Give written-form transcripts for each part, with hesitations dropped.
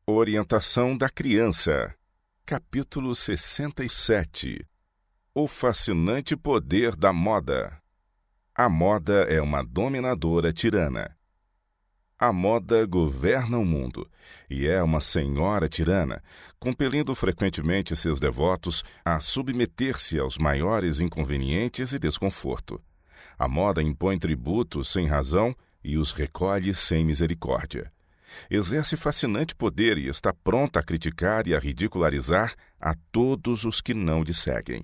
Orientação da criança. Capítulo 67. O fascinante poder da moda. A moda é uma dominadora tirana. A moda governa o mundo e é uma senhora tirana, compelindo frequentemente seus devotos a submeter-se aos maiores inconvenientes e desconforto. A moda impõe tributos sem razão e os recolhe sem misericórdia. Exerce fascinante poder e está pronta a criticar e a ridicularizar a todos os que não lhe seguem.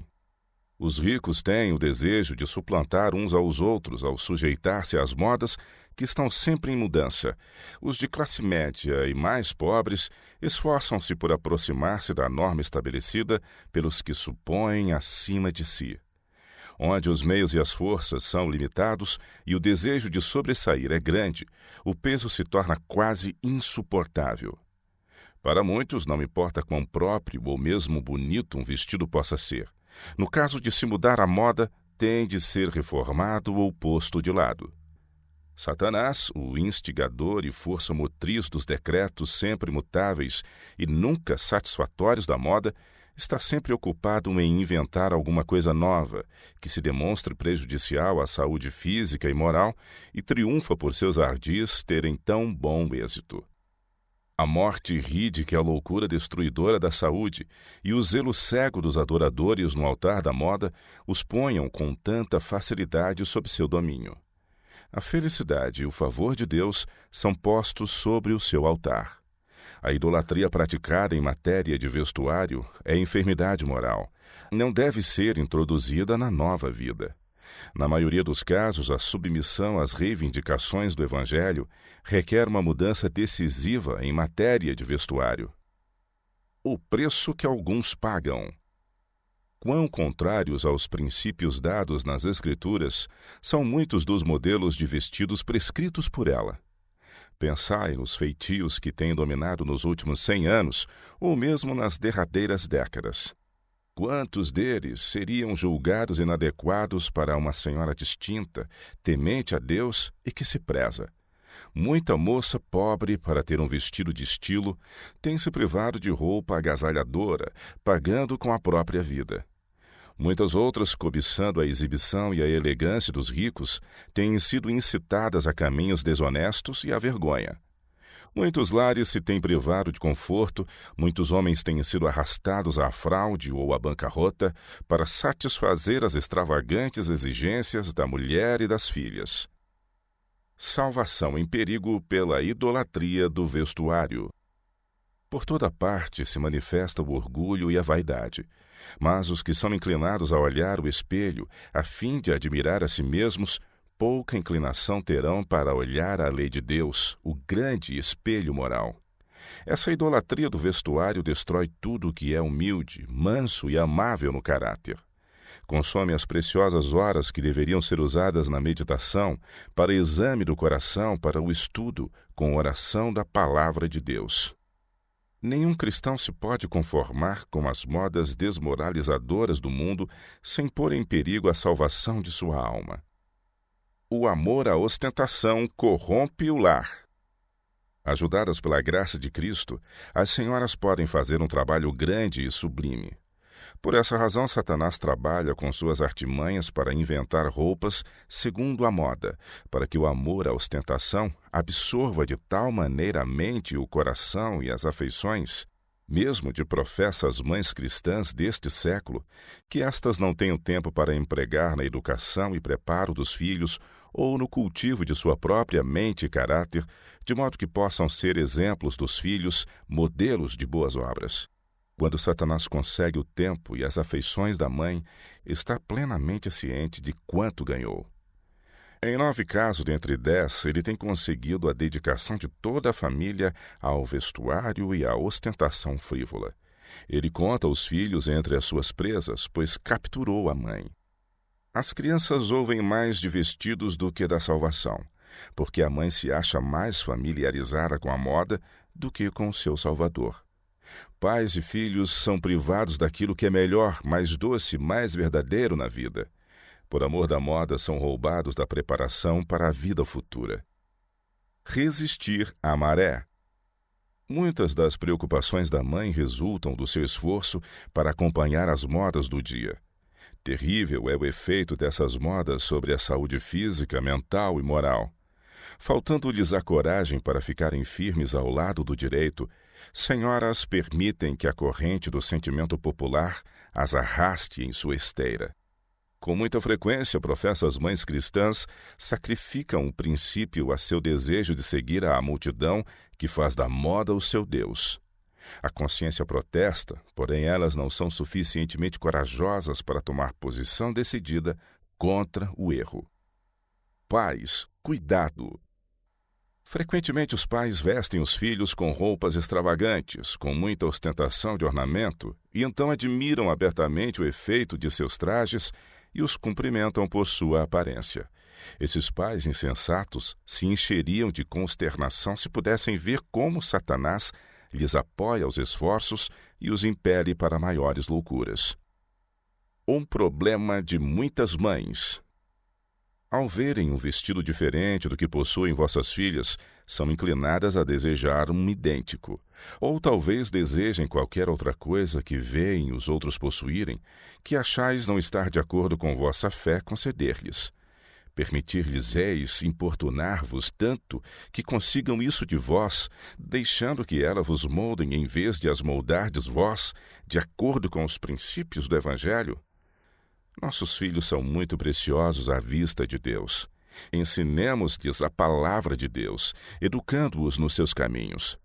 Os ricos têm o desejo de suplantar uns aos outros ao sujeitar-se às modas que estão sempre em mudança. Os de classe média e mais pobres esforçam-se por aproximar-se da norma estabelecida pelos que supõem acima de si. Onde os meios e as forças são limitados e o desejo de sobressair é grande, o peso se torna quase insuportável. Para muitos, não importa quão próprio ou mesmo bonito um vestido possa ser. No caso de se mudar a moda, tem de ser reformado ou posto de lado. Satanás, o instigador e força motriz dos decretos sempre mutáveis e nunca satisfatórios da moda, está sempre ocupado em inventar alguma coisa nova, que se demonstre prejudicial à saúde física e moral e triunfa por seus ardis terem tão bom êxito. A morte ri de que a loucura destruidora da saúde e o zelo cego dos adoradores no altar da moda os ponham com tanta facilidade sob seu domínio. A felicidade e o favor de Deus são postos sobre o seu altar. A idolatria praticada em matéria de vestuário é enfermidade moral. Não deve ser introduzida na nova vida. Na maioria dos casos, a submissão às reivindicações do Evangelho requer uma mudança decisiva em matéria de vestuário. O preço que alguns pagam. Quão contrários aos princípios dados nas Escrituras são muitos dos modelos de vestidos prescritos por ela. Pensai nos feitios que têm dominado nos últimos 100 anos, ou mesmo nas derradeiras décadas. Quantos deles seriam julgados inadequados para uma senhora distinta, temente a Deus e que se preza? Muita moça pobre, para ter um vestido de estilo, tem se privado de roupa agasalhadora, pagando com a própria vida. Muitas outras, cobiçando a exibição e a elegância dos ricos, têm sido incitadas a caminhos desonestos e à vergonha. Muitos lares se têm privado de conforto, muitos homens têm sido arrastados à fraude ou à bancarrota para satisfazer as extravagantes exigências da mulher e das filhas. Salvação em perigo pela idolatria do vestuário. Por toda parte se manifesta o orgulho e a vaidade. Mas os que são inclinados a olhar o espelho, a fim de admirar a si mesmos, pouca inclinação terão para olhar a lei de Deus, o grande espelho moral. Essa idolatria do vestuário destrói tudo o que é humilde, manso e amável no caráter. Consome as preciosas horas que deveriam ser usadas na meditação, para exame do coração, para o estudo, com oração da palavra de Deus. Nenhum cristão se pode conformar com as modas desmoralizadoras do mundo sem pôr em perigo a salvação de sua alma. O amor à ostentação corrompe o lar. Ajudadas pela graça de Cristo, as senhoras podem fazer um trabalho grande e sublime. Por essa razão, Satanás trabalha com suas artimanhas para inventar roupas segundo a moda, para que o amor à ostentação absorva de tal maneira a mente, o coração e as afeições, mesmo de professas mães cristãs deste século, que estas não tenham tempo para empregar na educação e preparo dos filhos ou no cultivo de sua própria mente e caráter, de modo que possam ser exemplos dos filhos, modelos de boas obras. Quando Satanás consegue o tempo e as afeições da mãe, está plenamente ciente de quanto ganhou. Em 9 casos dentre 10, ele tem conseguido a dedicação de toda a família ao vestuário e à ostentação frívola. Ele conta os filhos entre as suas presas, pois capturou a mãe. As crianças ouvem mais de vestidos do que da salvação, porque a mãe se acha mais familiarizada com a moda do que com o seu Salvador. Pais e filhos são privados daquilo que é melhor, mais doce, mais verdadeiro na vida. Por amor da moda, são roubados da preparação para a vida futura. Resistir à maré. Muitas das preocupações da mãe resultam do seu esforço para acompanhar as modas do dia. Terrível é o efeito dessas modas sobre a saúde física, mental e moral. Faltando-lhes a coragem para ficarem firmes ao lado do direito, senhoras permitem que a corrente do sentimento popular as arraste em sua esteira. Com muita frequência, professas mães cristãs sacrificam o princípio a seu desejo de seguir a multidão que faz da moda o seu Deus. A consciência protesta, porém elas não são suficientemente corajosas para tomar posição decidida contra o erro. Pais, cuidado! Frequentemente os pais vestem os filhos com roupas extravagantes, com muita ostentação de ornamento, e então admiram abertamente o efeito de seus trajes e os cumprimentam por sua aparência. Esses pais insensatos se encheriam de consternação se pudessem ver como Satanás lhes apoia os esforços e os impele para maiores loucuras. Um problema de muitas mães. Ao verem um vestido diferente do que possuem vossas filhas, são inclinadas a desejar um idêntico. Ou talvez desejem qualquer outra coisa que veem os outros possuírem, que achais não estar de acordo com vossa fé conceder-lhes. Permitir-lhes-eis importunar-vos tanto que consigam isso de vós, deixando que ela vos moldem em vez de as moldardes vós, de acordo com os princípios do Evangelho? Nossos filhos são muito preciosos à vista de Deus. Ensinemos-lhes a palavra de Deus, educando-os nos seus caminhos.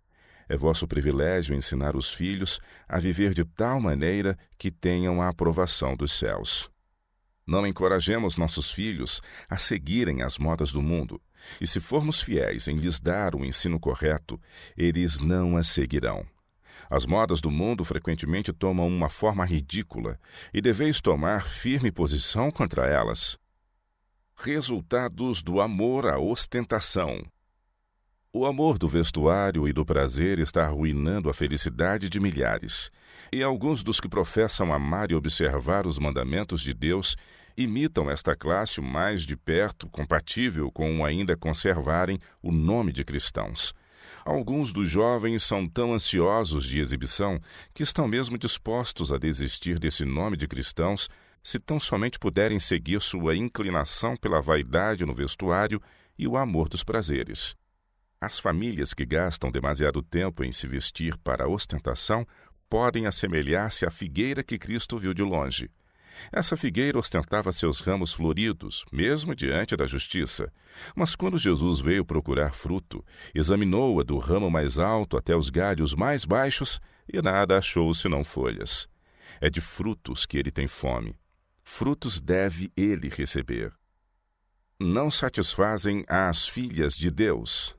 É vosso privilégio ensinar os filhos a viver de tal maneira que tenham a aprovação dos céus. Não encorajemos nossos filhos a seguirem as modas do mundo, e se formos fiéis em lhes dar o ensino correto, eles não as seguirão. As modas do mundo frequentemente tomam uma forma ridícula e deveis tomar firme posição contra elas. Resultados do amor à ostentação. O amor do vestuário e do prazer está arruinando a felicidade de milhares, e alguns dos que professam amar e observar os mandamentos de Deus imitam esta classe mais de perto, compatível com ainda conservarem o nome de cristãos. Alguns dos jovens são tão ansiosos de exibição que estão mesmo dispostos a desistir desse nome de cristãos se tão somente puderem seguir sua inclinação pela vaidade no vestuário e o amor dos prazeres. As famílias que gastam demasiado tempo em se vestir para a ostentação podem assemelhar-se à figueira que Cristo viu de longe. Essa figueira ostentava seus ramos floridos, mesmo diante da justiça. Mas quando Jesus veio procurar fruto, examinou-a do ramo mais alto até os galhos mais baixos e nada achou senão folhas. É de frutos que ele tem fome. Frutos deve ele receber. Não satisfazem as filhas de Deus.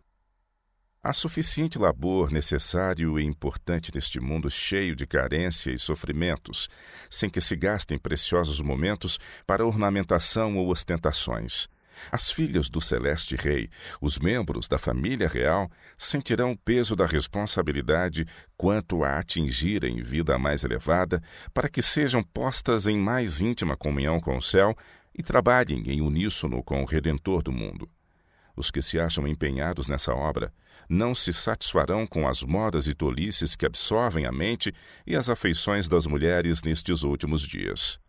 Há suficiente labor necessário e importante neste mundo cheio de carência e sofrimentos, sem que se gastem preciosos momentos para ornamentação ou ostentações. As filhas do Celeste Rei, os membros da família real, sentirão o peso da responsabilidade quanto a atingirem vida mais elevada, para que sejam postas em mais íntima comunhão com o céu e trabalhem em uníssono com o Redentor do mundo. Os que se acham empenhados nessa obra não se satisfarão com as modas e tolices que absorvem a mente e as afeições das mulheres nestes últimos dias.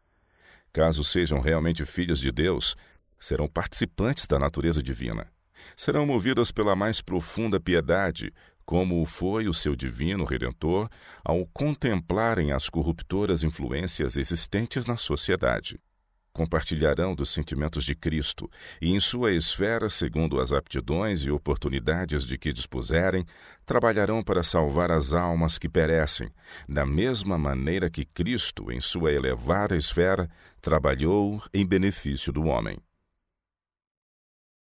Caso sejam realmente filhas de Deus, serão participantes da natureza divina. Serão movidas pela mais profunda piedade, como foi o seu divino Redentor, ao contemplarem as corruptoras influências existentes na sociedade. Compartilharão dos sentimentos de Cristo e, em sua esfera, segundo as aptidões e oportunidades de que dispuserem, trabalharão para salvar as almas que perecem, da mesma maneira que Cristo, em sua elevada esfera, trabalhou em benefício do homem.